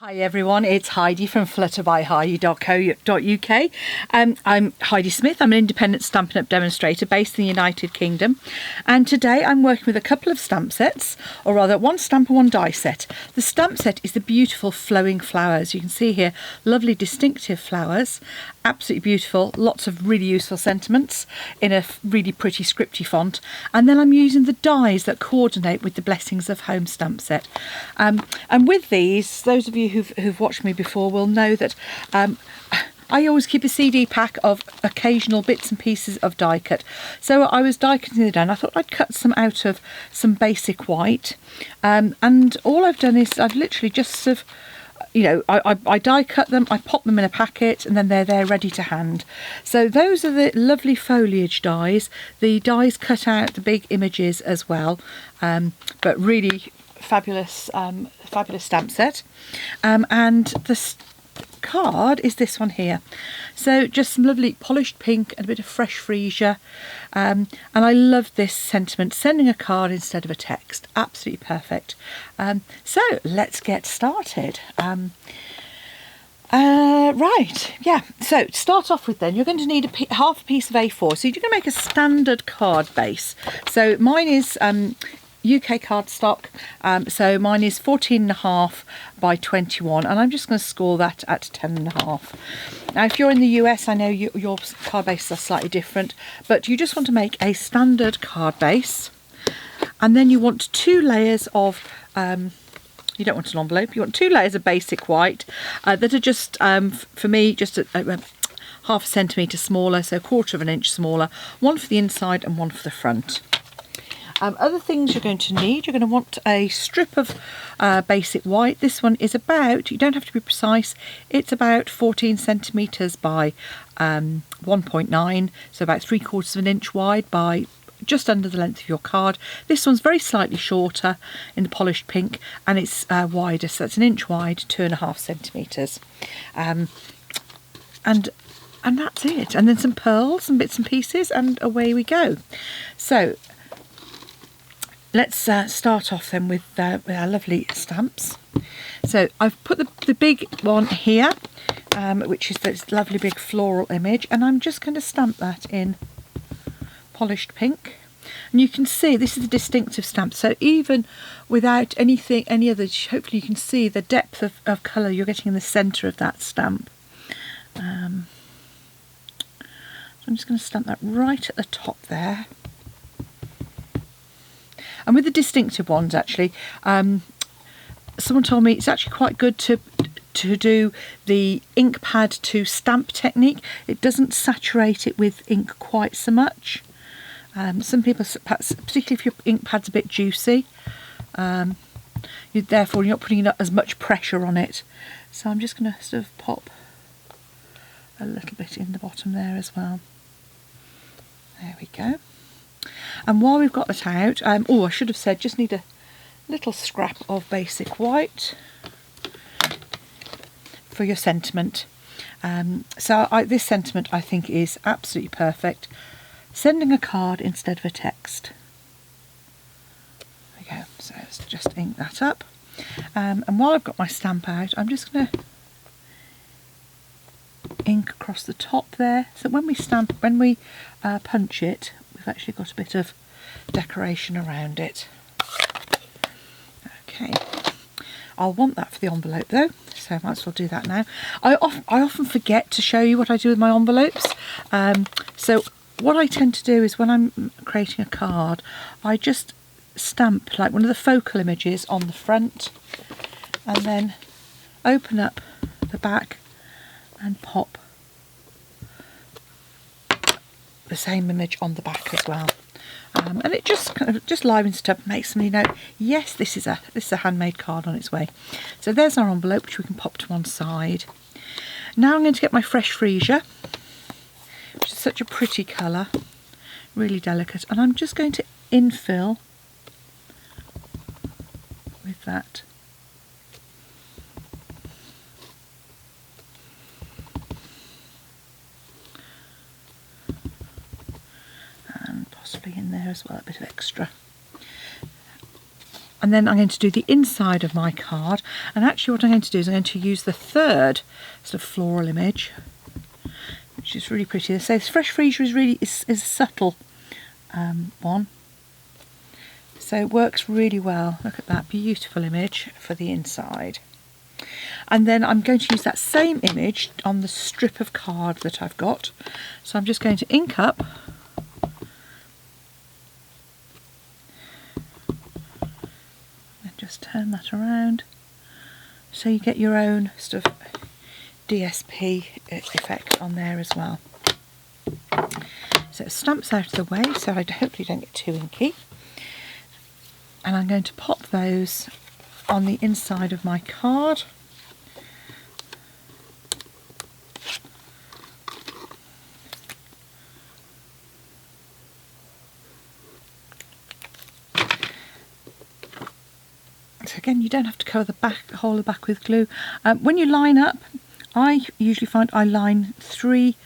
Hi everyone, it's Heidi from flutterbyheidi.co.uk. I'm Heidi Smith. I'm an independent Stampin' Up! Demonstrator based in the United Kingdom, and today I'm working with a couple of stamp sets, or rather one stamp and one die set. The stamp set is the beautiful flowing flowers. You can see here lovely distinctive flowers, absolutely beautiful, lots of really useful sentiments in a really pretty scripty font, and then I'm using the dies that coordinate with the Blessings of Home stamp set. And with these, those of you who've watched me before will know that I always keep a CD pack of occasional bits and pieces of die cut. So I was die cutting it down. I thought I'd cut some out of some basic white, and all I've done is I've literally just sort of, you know, I die cut them, I pop them in a packet, and then they're there ready to hand. So those are the lovely foliage dies. The dies cut out the big images as well, but really fabulous stamp set. And the card is this one here. So just some lovely polished pink and a bit of fresh freesia, and I love this sentiment, sending a card instead of a text. Absolutely perfect. So let's get started. Right, yeah, so to start off with then, you're going to need half a piece of A4. So you're going to make a standard card base. So mine is UK cardstock, so mine is 14.5 by 21, and I'm just going to score that at 10.5. Now if you're in the US, I know your card bases are slightly different, but you just want to make a standard card base, and then you want 2 layers of you don't want an envelope, you want 2 layers of basic white that are just for me just half a centimetre smaller, so 1/4 of an inch smaller, one for the inside and one for the front. Other things you're going to need, you're going to want a strip of basic white. This one is about, you don't have to be precise, it's about 14 centimetres by 1.9, so about 3/4 of an inch wide by just under the length of your card. This one's very slightly shorter in the polished pink, and it's wider, so it's an inch wide, 2.5 centimetres. And that's it. And then some pearls and bits and pieces, and away we go. So let's start off then with our lovely stamps. So I've put the big one here, which is this lovely big floral image, and I'm just going to stamp that in polished pink. And you can see this is a distinctive stamp, so even without any other, hopefully you can see the depth of colour you're getting in the centre of that stamp. So I'm just going to stamp that right at the top there. And with the distinctive ones, actually, someone told me it's actually quite good to do the ink pad to stamp technique. It doesn't saturate it with ink quite so much. Some people, particularly if your ink pad's a bit juicy, therefore you're not putting as much pressure on it. So I'm just going to sort of pop a little bit in the bottom there as well. There we go. And while we've got that out, oh, I should have said, just need a little scrap of basic white for your sentiment. So this sentiment I think is absolutely perfect. Sending a card instead of a text. There we go. So let's just ink that up. And while I've got my stamp out, I'm just going to ink across the top there. So when we punch it, we've actually got a bit of decoration around it. Okay, I'll want that for the envelope though, so I might as well do that now. I often forget to show you what I do with my envelopes. So what I tend to do is when I'm creating a card, I just stamp like one of the focal images on the front, and then open up the back and pop the same image on the back as well, and it just kind of just livens it up, makes somebody know, yes, this is a handmade card on its way. So there's our envelope, which we can pop to one side. Now I'm going to get my fresh freesia, which is such a pretty colour, really delicate, and I'm just going to infill with that. And possibly in there as well, a bit of extra. And then I'm going to do the inside of my card. And actually what I'm going to do is I'm going to use the third sort of floral image, which is really pretty. So this Fresh Freesia is a subtle one. So it works really well. Look at that beautiful image for the inside. And then I'm going to use that same image on the strip of card that I've got. So I'm just going to ink up and just turn that around so you get your own sort of DSP effect on there as well. So it stamps out of the way so I hopefully don't get too inky. And I'm going to pop those on the inside of my card. So again, you don't have to cover the whole of the back with glue. When you line up, I usually find I line 3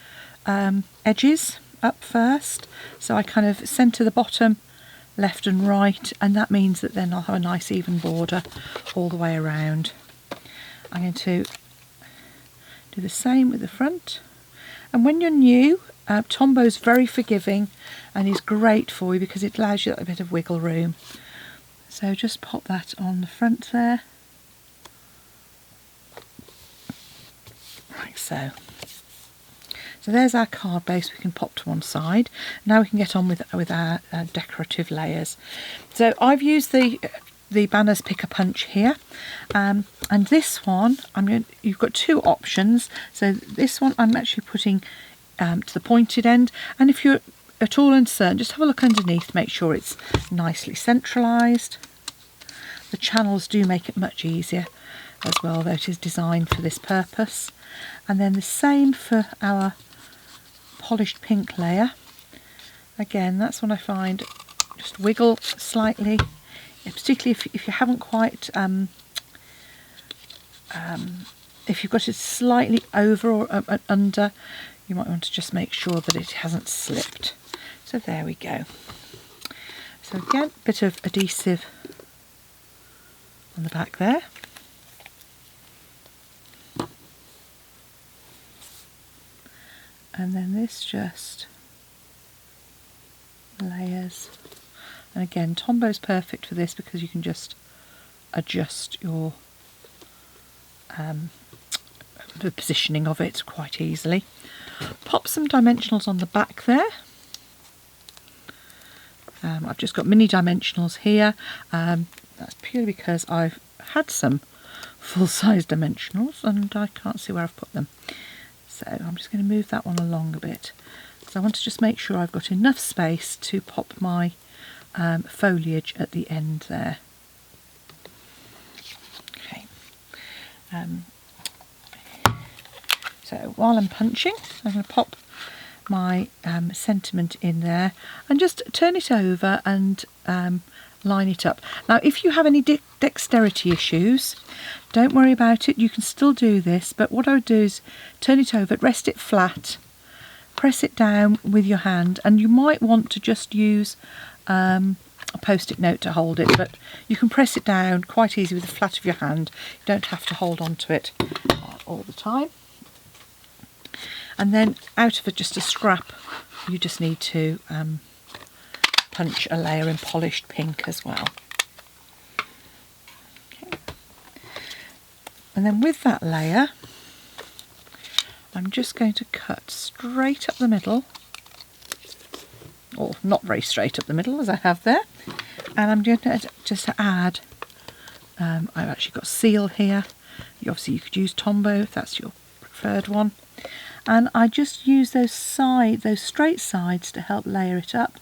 edges up first. So I kind of centre the bottom, left and right, and that means that then I'll have a nice even border all the way around. I'm going to do the same with the front. And when you're new, Tombo's very forgiving and is great for you because it allows you a bit of wiggle room. So just pop that on the front there, like so. So there's our card base we can pop to one side. Now we can get on with our decorative layers. So I've used the Banners Pick-a-Punch here, and this one you've got 2 options. So this one I'm actually putting to the pointed end, and if you're at all uncertain, just have a look underneath, make sure it's nicely centralised. The channels do make it much easier as well, though it is designed for this purpose. And then the same for our polished pink layer. Again, that's when I find just wiggle slightly, particularly if you haven't quite if you've got it slightly over or under, you might want to just make sure that it hasn't slipped. So there we go. So again, a bit of adhesive on the back there. And then this just layers. And again, Tombo's perfect for this because you can just adjust your the positioning of it quite easily. Pop some dimensionals on the back there. I've just got mini dimensionals here. That's purely because I've had some full-size dimensionals and I can't see where I've put them. So I'm just going to move that one along a bit. So I want to just make sure I've got enough space to pop my foliage at the end there. Okay. So while I'm punching, I'm going to pop my sentiment in there and just turn it over and line it up. Now if you have any dexterity issues, don't worry about it, you can still do this, but what I would do is turn it over, rest it flat, press it down with your hand, and you might want to just use a post-it note to hold it, but you can press it down quite easy with the flat of your hand. You don't have to hold on to it all the time. And then out of it, just a scrap, you just need to punch a layer in polished pink as well. Okay. And then with that layer, I'm just going to cut straight up the middle, or not very straight up the middle as I have there, and I'm going to just add, I've actually got seal here. Obviously you could use Tombow if that's your preferred one. And I just use those straight sides to help layer it up.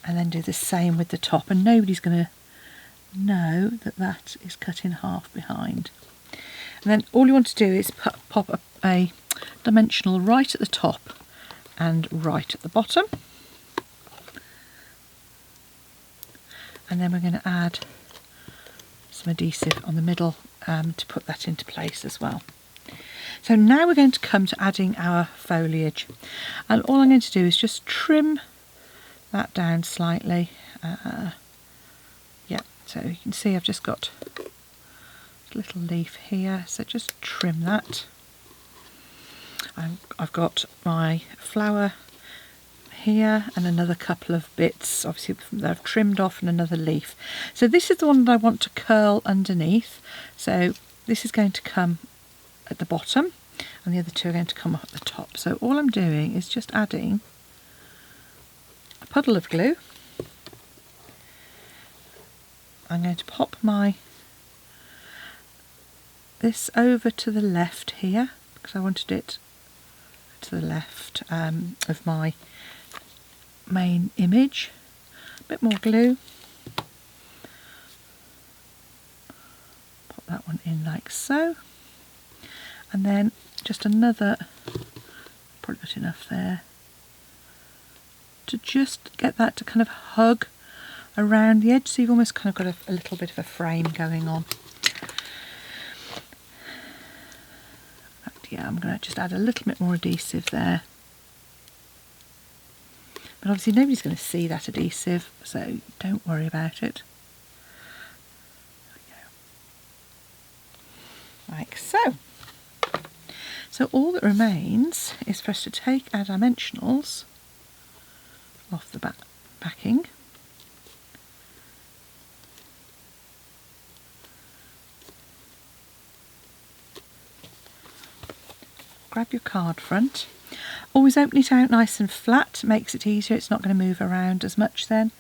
And then do the same with the top, and nobody's going to know that that is cut in half behind. And then all you want to do is pop a dimensional right at the top and right at the bottom. And then we're going to add some adhesive on the middle to put that into place as well. So now we're going to come to adding our foliage, and all I'm going to do is just trim that down slightly. Yeah, so you can see I've just got a little leaf here, so just trim that. I've got my flower here and another couple of bits obviously that I've trimmed off, and another leaf. So this is the one that I want to curl underneath, so this is going to come at the bottom and the other two are going to come up at the top. So all I'm doing is just adding a puddle of glue. I'm going to pop this over to the left here because I wanted it to the left of my main image. A bit more glue. Pop that one in like so. And then just another, probably got enough there, to just get that to kind of hug around the edge, so you've almost kind of got a little bit of a frame going on. Yeah, I'm going to just add a little bit more adhesive there. But obviously nobody's going to see that adhesive, so don't worry about it. There we go. Like so. So all that remains is for us to take our dimensionals off the backing. Grab your card front. Always open it out nice and flat, makes it easier, it's not going to move around as much then.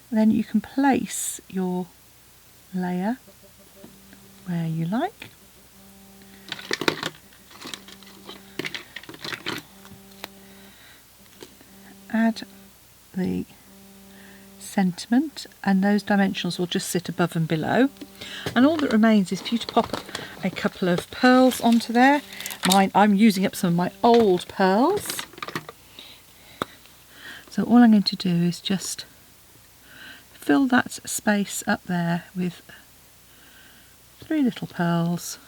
And then you can place your layer where you like. Add the sentiment, and those dimensionals will just sit above and below. And all that remains is for you to pop a couple of pearls onto there. I'm using up some of my old pearls. So all I'm going to do is just fill that space up there with 3 little pearls,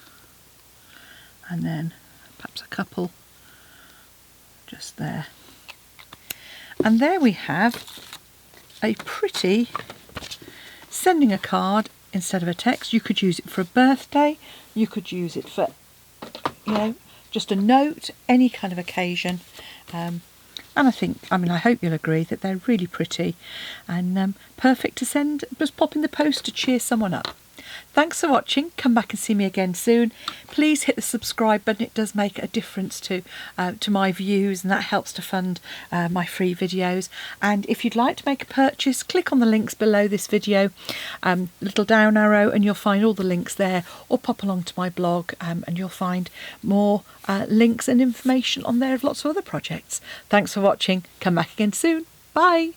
and then perhaps a couple just there. And there we have a pretty sending a card instead of a text. You could use it for a birthday, you could use it for, you know, just a note, any kind of occasion. And I hope you'll agree that they're really pretty and perfect to send, just pop in the post to cheer someone up. Thanks for watching. Come back and see me again soon. Please hit the subscribe button. It does make a difference to my views, and that helps to fund my free videos. And if you'd like to make a purchase, click on the links below this video, little down arrow, and you'll find all the links there, or pop along to my blog and you'll find more links and information on there of lots of other projects. Thanks for watching. Come back again soon. Bye.